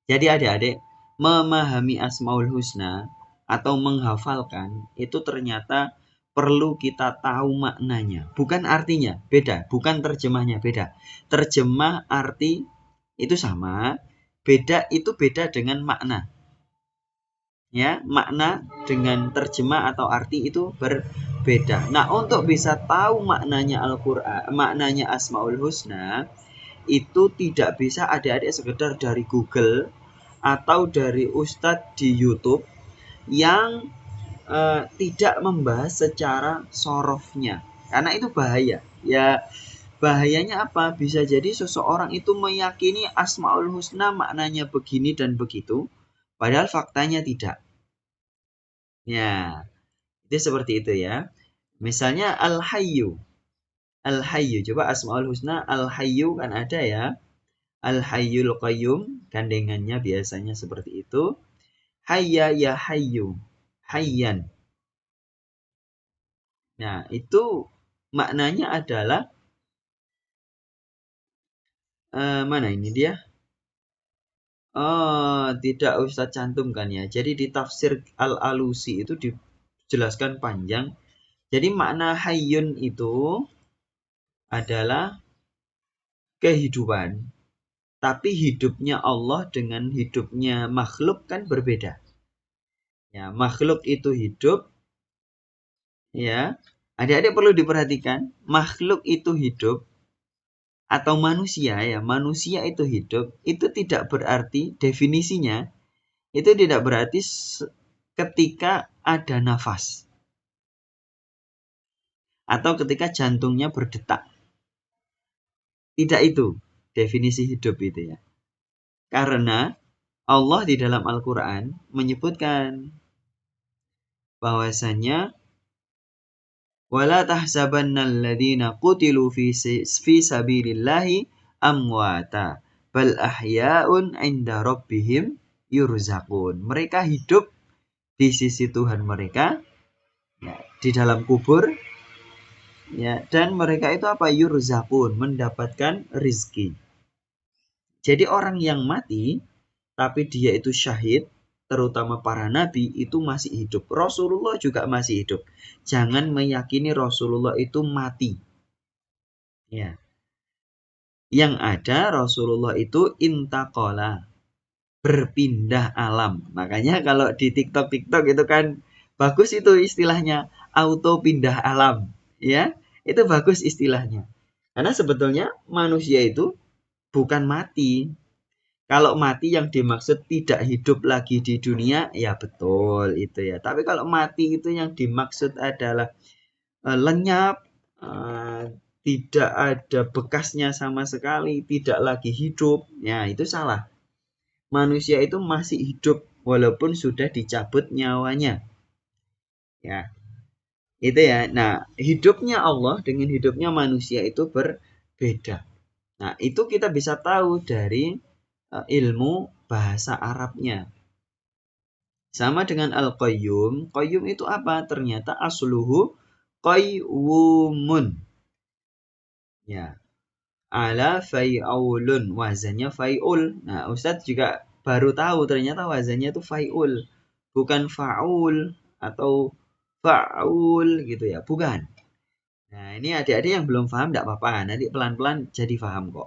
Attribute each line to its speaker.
Speaker 1: Jadi adik-adik, memahami Asmaul Husna atau menghafalkan itu ternyata perlu kita tahu maknanya. Bukan artinya, beda. Bukan terjemahnya, beda. Terjemah arti itu sama, beda itu beda dengan makna. Ya, makna dengan terjemah atau arti itu berbeda. Nah, untuk bisa tahu maknanya Al-Qur'an, maknanya Asmaul Husna, itu tidak bisa adik-adik sekedar dari Google atau dari ustadz di YouTube yang tidak membahas secara sorofnya, karena itu bahaya. Ya, bahayanya apa? Bisa jadi seseorang itu meyakini Asmaul Husna maknanya begini dan begitu, padahal faktanya tidak. Ya, itu seperti itu ya. Misalnya Al-Hayyu. Al-Hayyu, coba Asmaul Husna Al-Hayyu kan ada ya. Al-Hayyul Qayyum, gandengannya biasanya seperti itu. Hayya ya Hayyu, Hayyan. Nah, itu maknanya adalah mana ini dia? Oh, tidak Ustadz cantumkan ya. Jadi di tafsir Al-Alusi itu dijelaskan panjang. Jadi makna hayyun itu adalah kehidupan. Tapi hidupnya Allah dengan hidupnya makhluk kan berbeda. Ya, makhluk itu hidup, ya. Adik-adik perlu diperhatikan, makhluk itu hidup atau manusia ya, manusia itu hidup, itu tidak berarti definisinya itu tidak berarti ketika ada nafas atau ketika jantungnya berdetak. Tidak itu definisi hidup itu ya. Karena Allah di dalam Al-Qur'an menyebutkan bahwasanya wala tahsabannal ladzina qutilu fi sabilillahi amwata bal ahya'un 'inda rabbihim yurzaqun. Mereka hidup di sisi Tuhan mereka ya, di dalam kubur ya, dan mereka itu apa? Yurzaqun, mendapatkan rizki. Jadi orang yang mati tapi dia itu syahid, terutama para nabi itu masih hidup. Rasulullah juga masih hidup. Jangan meyakini Rasulullah itu mati. Ya. Yang ada Rasulullah itu intaqala, berpindah alam. Makanya kalau di TikTok itu kan bagus itu istilahnya auto pindah alam, ya. Itu bagus istilahnya. Karena sebetulnya manusia itu bukan mati. Kalau mati yang dimaksud tidak hidup lagi di dunia, ya betul itu ya. Tapi kalau mati itu yang dimaksud adalah lenyap, tidak ada bekasnya sama sekali, tidak lagi hidup, ya itu salah. Manusia itu masih hidup walaupun sudah dicabut nyawanya. Ya, itu ya. Nah, hidupnya Allah dengan hidupnya manusia itu berbeda. Nah, itu kita bisa tahu dari ilmu bahasa Arabnya. Sama dengan Al-Qayyum. Qayyum itu apa? Ternyata asluhu qayyumun. Ya. Ala fai'ulun. Wazannya fai'ul. Nah, Ustadz juga baru tahu ternyata wazannya itu fai'ul. Bukan fa'ul atau fa'ul gitu ya. Bukan. Nah, ini adik-adik yang belum paham tidak apa-apa. Nanti pelan-pelan jadi paham kok.